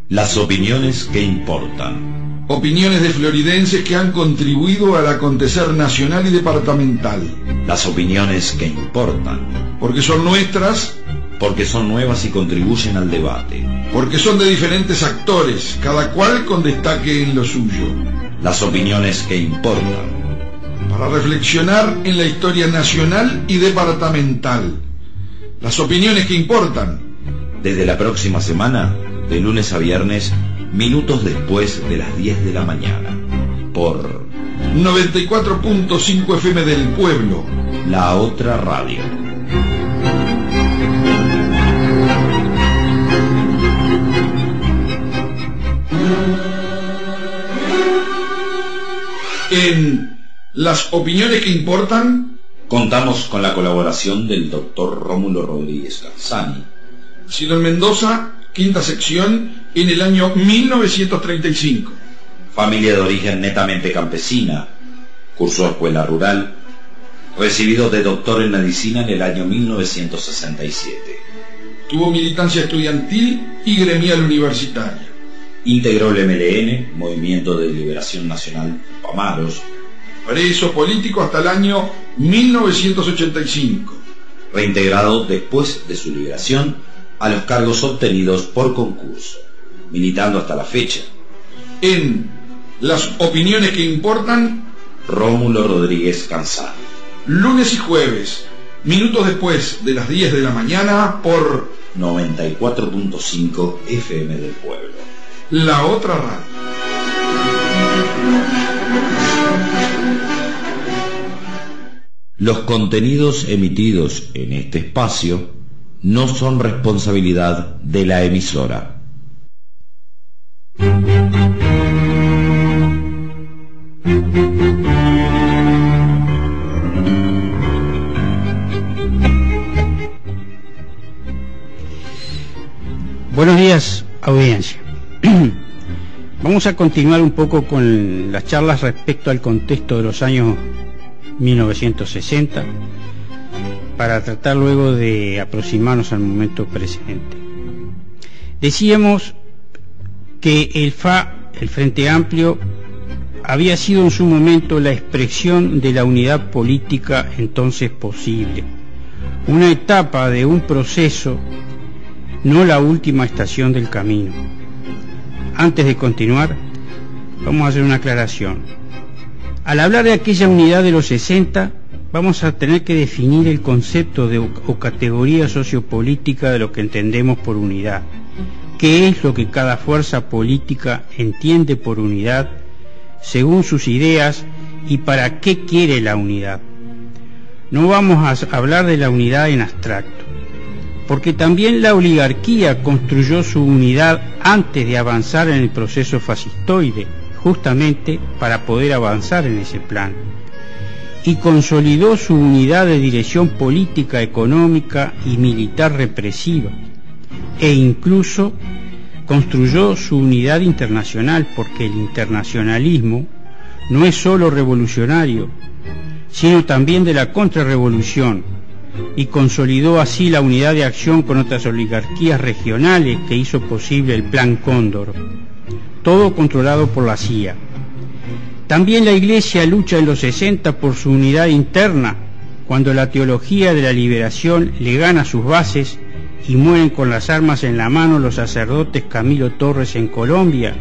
Las opiniones que importan. Opiniones de floridenses que han contribuido al acontecer nacional y departamental. Las opiniones que importan. Porque son nuestras. Porque son nuevas y contribuyen al debate. Porque son de diferentes actores, cada cual con destaque en lo suyo. Las opiniones que importan. Para reflexionar en la historia nacional y departamental. Las opiniones que importan. Desde la próxima semana, de lunes a viernes, minutos después de las 10 de la mañana. Por 94.5 FM del Pueblo. La otra radio. En las opiniones que importan, contamos con la colaboración del doctor Rómulo Rodríguez Garzani. nacido en Mendoza, quinta sección, en el año 1935. Familia de origen netamente campesina, cursó escuela rural, recibido de doctor en medicina en el año 1967. Tuvo militancia estudiantil y gremial universitaria. Integró el MLN, Movimiento de Liberación Nacional Pamaros. Preso político hasta el año 1985. Reintegrado después de su liberación a los cargos obtenidos por concurso, militando hasta la fecha. En las opiniones que importan, Rómulo Rodríguez Garzani. Lunes y jueves, minutos después de las 10 de la mañana, por 94.5 FM del Pueblo. La otra radio. Los contenidos emitidos en este espacio no son responsabilidad de la emisora. Buenos días, audiencia. Vamos a continuar un poco con las charlas respecto al contexto de los años 1960 para tratar luego de aproximarnos al momento presente. Decíamos que el Frente Amplio, había sido en su momento la expresión de la unidad política entonces posible, una etapa de un proceso, no la última estación del camino. Antes de continuar, vamos a hacer una aclaración. Al hablar de aquella unidad de los 60, vamos a tener que definir el concepto o categoría sociopolítica de lo que entendemos por unidad. ¿Qué es lo que cada fuerza política entiende por unidad, según sus ideas, y para qué quiere la unidad? No vamos a hablar de la unidad en abstracto, porque también la oligarquía construyó su unidad antes de avanzar en el proceso fascistoide, justamente para poder avanzar en ese plan, y consolidó su unidad de dirección política, económica y militar represiva, e incluso construyó su unidad internacional, porque el internacionalismo no es solo revolucionario, sino también de la contrarrevolución, y consolidó así la unidad de acción con otras oligarquías regionales que hizo posible el Plan Cóndor, todo controlado por la CIA. También la Iglesia lucha en los 60 por su unidad interna, cuando la teología de la liberación le gana sus bases y mueren con las armas en la mano los sacerdotes Camilo Torres en Colombia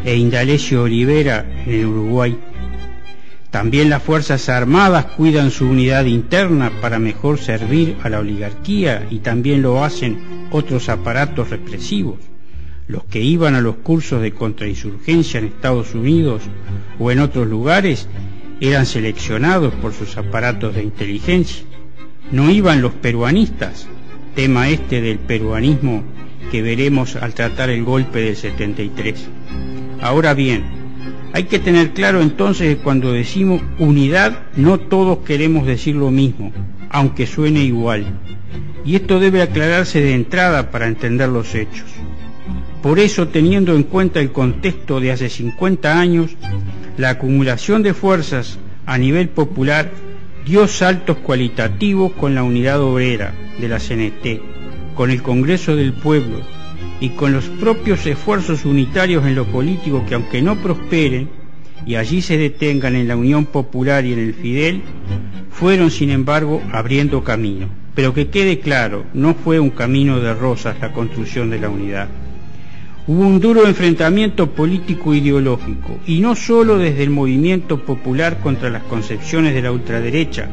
e Indalecio Olivera en el Uruguay. También las Fuerzas Armadas cuidan su unidad interna para mejor servir a la oligarquía, y también lo hacen otros aparatos represivos. Los que iban a los cursos de contrainsurgencia en Estados Unidos o en otros lugares eran seleccionados por sus aparatos de inteligencia. No iban los peruanistas, tema este del peruanismo que veremos al tratar el golpe del 73. Ahora bien, hay que tener claro entonces que cuando decimos unidad, no todos queremos decir lo mismo, aunque suene igual. Y esto debe aclararse de entrada para entender los hechos. Por eso, teniendo en cuenta el contexto de hace 50 años, la acumulación de fuerzas a nivel popular dio saltos cualitativos con la unidad obrera de la CNT, con el Congreso del Pueblo, y con los propios esfuerzos unitarios en lo político que, aunque no prosperen y allí se detengan en la Unión Popular y en el Fidel, fueron sin embargo abriendo camino. Pero que quede claro, no fue un camino de rosas la construcción de la unidad. Hubo un duro enfrentamiento político-ideológico, y no solo desde el movimiento popular contra las concepciones de la ultraderecha,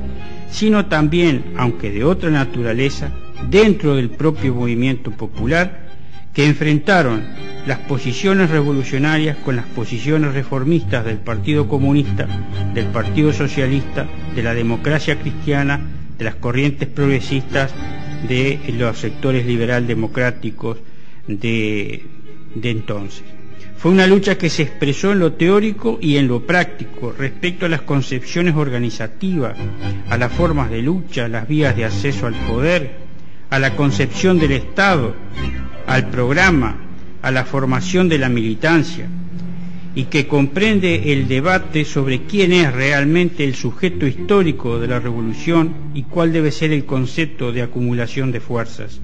sino también, aunque de otra naturaleza, dentro del propio movimiento popular, que enfrentaron las posiciones revolucionarias con las posiciones reformistas del Partido Comunista, del Partido Socialista, de la democracia cristiana, de las corrientes progresistas, de los sectores liberal democráticos de entonces. Fue una lucha que se expresó en lo teórico y en lo práctico respecto a las concepciones organizativas, a las formas de lucha, a las vías de acceso al poder, a la concepción del Estado, al programa, a la formación de la militancia, y que comprende el debate sobre quién es realmente el sujeto histórico de la revolución y cuál debe ser el concepto de acumulación de fuerzas.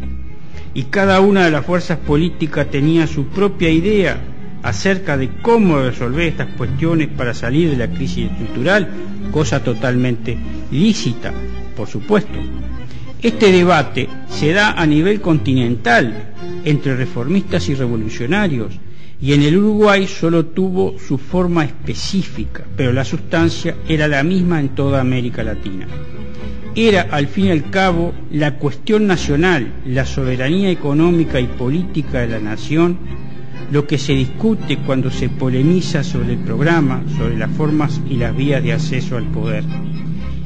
Y cada una de las fuerzas políticas tenía su propia idea acerca de cómo resolver estas cuestiones para salir de la crisis estructural, cosa totalmente lícita, por supuesto. Este debate se da a nivel continental entre reformistas y revolucionarios, y en el Uruguay solo tuvo su forma específica, pero la sustancia era la misma en toda América Latina. Era, al fin y al cabo, la cuestión nacional, la soberanía económica y política de la nación, lo que se discute cuando se polemiza sobre el programa, sobre las formas y las vías de acceso al poder.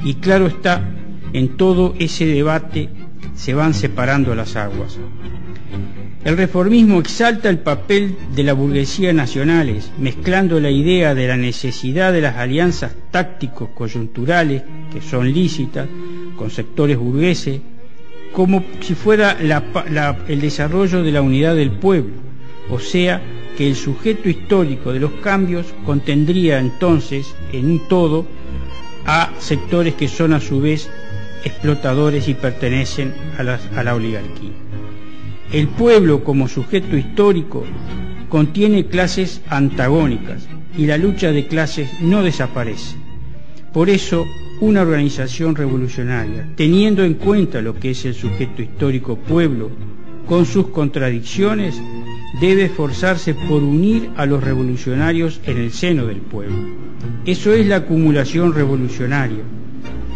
Y claro está, en todo ese debate se van separando las aguas. El reformismo exalta el papel de la burguesía nacionales, mezclando la idea de la necesidad de las alianzas tácticos coyunturales, que son lícitas, con sectores burgueses, como si fuera el desarrollo de la unidad del pueblo, o sea, que el sujeto histórico de los cambios contendría entonces, en un todo, a sectores que son a su vez explotadores y pertenecen a la oligarquía. El pueblo como sujeto histórico contiene clases antagónicas y la lucha de clases no desaparece. Por eso, una organización revolucionaria, teniendo en cuenta lo que es el sujeto histórico pueblo, con sus contradicciones, debe esforzarse por unir a los revolucionarios en el seno del pueblo. Eso es la acumulación revolucionaria,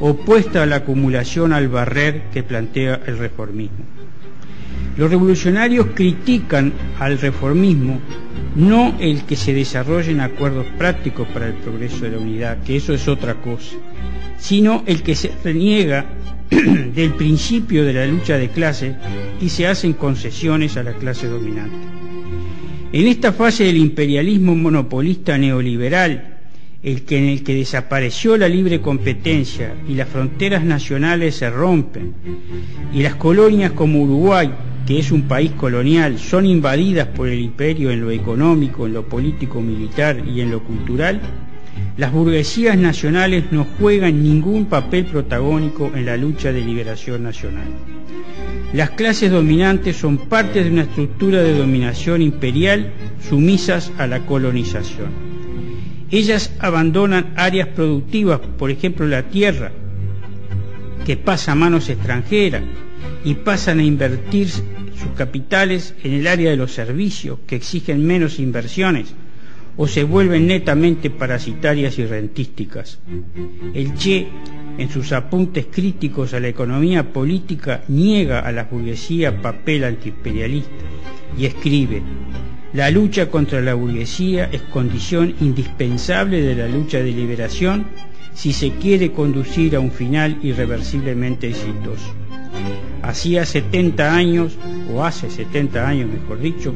opuesta a la acumulación al barrer que plantea el reformismo. Los revolucionarios critican al reformismo no el que se desarrollen acuerdos prácticos para el progreso de la unidad, que eso es otra cosa, sino el que se reniega del principio de la lucha de clases y se hacen concesiones a la clase dominante. En esta fase del imperialismo monopolista neoliberal, en el que desapareció la libre competencia y las fronteras nacionales se rompen, y las colonias como Uruguay, que es un país colonial, son invadidas por el imperio en lo económico, en lo político militar y en lo cultural, las burguesías nacionales no juegan ningún papel protagónico en la lucha de liberación nacional. Las clases dominantes son parte de una estructura de dominación imperial sumisas a la colonización. Ellas abandonan áreas productivas, por ejemplo la tierra, que pasa a manos extranjeras, y pasan a invertir sus capitales en el área de los servicios, que exigen menos inversiones, o se vuelven netamente parasitarias y rentísticas. El Che, en sus apuntes críticos a la economía política, niega a la burguesía papel antiimperialista y escribe: la lucha contra la burguesía es condición indispensable de la lucha de liberación si se quiere conducir a un final irreversiblemente exitoso. Hacía 70 años, o hace 70 años mejor dicho,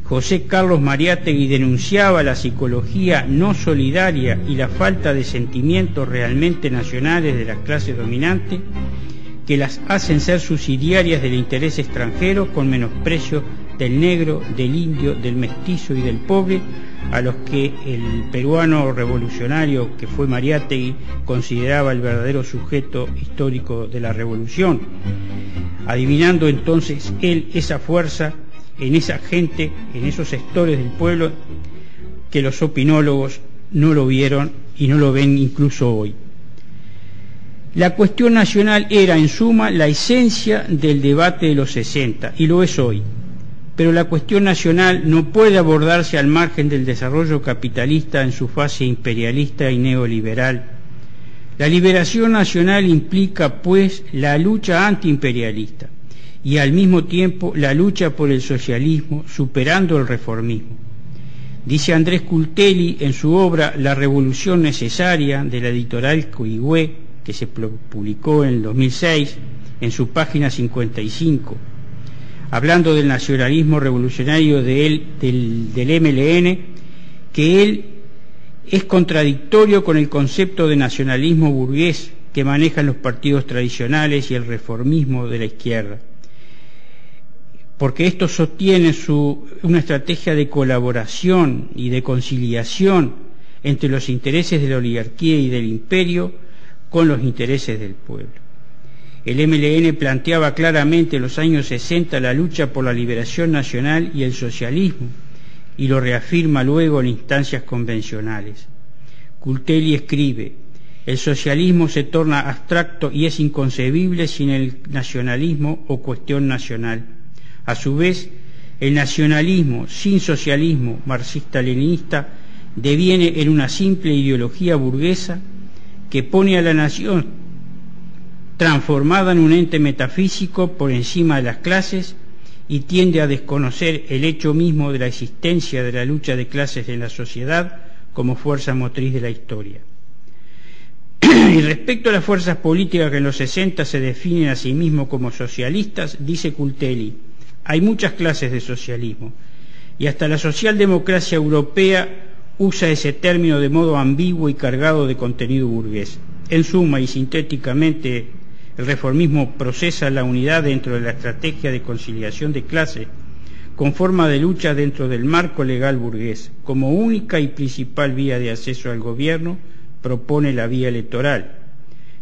José Carlos Mariátegui denunciaba la psicología no solidaria y la falta de sentimientos realmente nacionales de las clases dominantes, que las hacen ser subsidiarias del interés extranjero con menosprecio del negro, del indio, del mestizo y del pobre, a los que el peruano revolucionario que fue Mariátegui consideraba el verdadero sujeto histórico de la revolución, adivinando entonces él esa fuerza en esa gente, en esos sectores del pueblo, que los opinólogos no lo vieron y no lo ven incluso hoy. La cuestión nacional era, en suma, la esencia del debate de los 60, y lo es hoy. Pero la cuestión nacional no puede abordarse al margen del desarrollo capitalista en su fase imperialista y neoliberal. La liberación nacional implica, pues, la lucha antiimperialista y al mismo tiempo la lucha por el socialismo, superando el reformismo. Dice Andrés Cultelli en su obra La revolución necesaria, de la editorial Coihue, que se publicó en el 2006, en su página 55, hablando del nacionalismo revolucionario del MLN, que él es contradictorio con el concepto de nacionalismo burgués que manejan los partidos tradicionales y el reformismo de la izquierda, porque estos sostienen una estrategia de colaboración y de conciliación entre los intereses de la oligarquía y del imperio con los intereses del pueblo. El MLN planteaba claramente en los años 60 la lucha por la liberación nacional y el socialismo, y lo reafirma luego en instancias convencionales. Cultelli escribe: el socialismo se torna abstracto y es inconcebible sin el nacionalismo o cuestión nacional. A su vez, el nacionalismo sin socialismo marxista-leninista deviene en una simple ideología burguesa que pone a la nación transformada en un ente metafísico por encima de las clases y tiende a desconocer el hecho mismo de la existencia de la lucha de clases en la sociedad como fuerza motriz de la historia. Y respecto a las fuerzas políticas que en los 60 se definen a sí mismos como socialistas, dice Cultelli: hay muchas clases de socialismo, y hasta la socialdemocracia europea usa ese término de modo ambiguo y cargado de contenido burgués. En suma y sintéticamente, el reformismo procesa la unidad dentro de la estrategia de conciliación de clases con forma de lucha dentro del marco legal burgués. Como única y principal vía de acceso al gobierno, propone la vía electoral.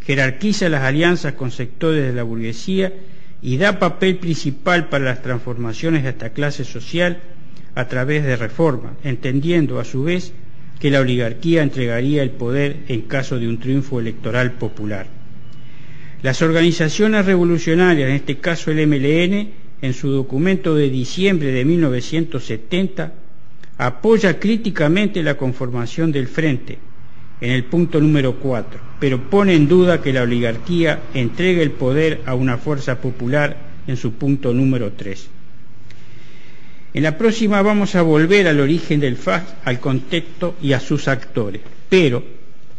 Jerarquiza las alianzas con sectores de la burguesía y da papel principal para las transformaciones de esta clase social a través de reformas, entendiendo a su vez que la oligarquía entregaría el poder en caso de un triunfo electoral popular. Las organizaciones revolucionarias, en este caso el MLN, en su documento de diciembre de 1970, apoya críticamente la conformación del Frente, en el punto número 4, pero pone en duda que la oligarquía entregue el poder a una fuerza popular en su punto número 3. En la próxima vamos a volver al origen del FAS, al contexto y a sus actores, pero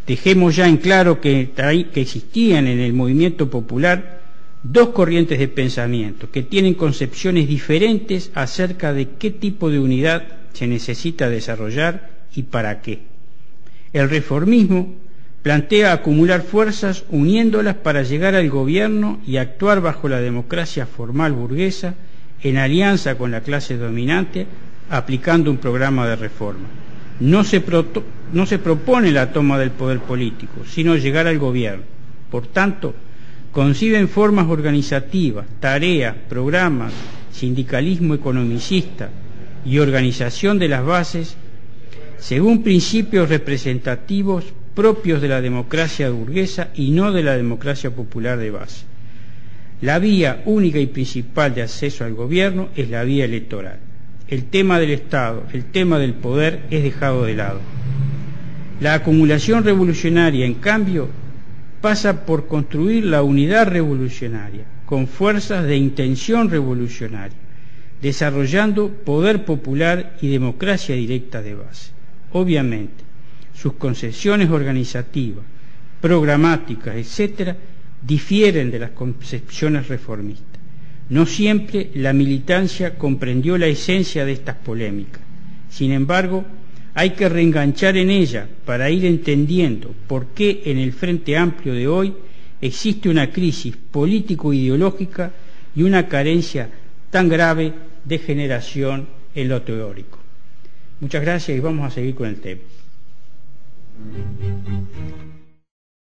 dejemos ya en claro que existían en el movimiento popular dos corrientes de pensamiento que tienen concepciones diferentes acerca de qué tipo de unidad se necesita desarrollar y para qué. El reformismo plantea acumular fuerzas uniéndolas para llegar al gobierno y actuar bajo la democracia formal burguesa en alianza con la clase dominante, aplicando un programa de reforma. No se propone la toma del poder político, sino llegar al gobierno. Por tanto, conciben formas organizativas, tareas, programas, sindicalismo economicista y organización de las bases según principios representativos propios de la democracia burguesa y no de la democracia popular de base. La vía única y principal de acceso al gobierno es la vía electoral. El tema del Estado, el tema del poder es dejado de lado. La acumulación revolucionaria, en cambio, pasa por construir la unidad revolucionaria con fuerzas de intención revolucionaria, desarrollando poder popular y democracia directa de base. Obviamente, sus concepciones organizativas, programáticas, etc., difieren de las concepciones reformistas. No siempre la militancia comprendió la esencia de estas polémicas. Sin embargo, hay que reenganchar en ella para ir entendiendo por qué en el Frente Amplio de hoy existe una crisis político-ideológica y una carencia tan grave de generación en lo teórico. Muchas gracias y vamos a seguir con el tema.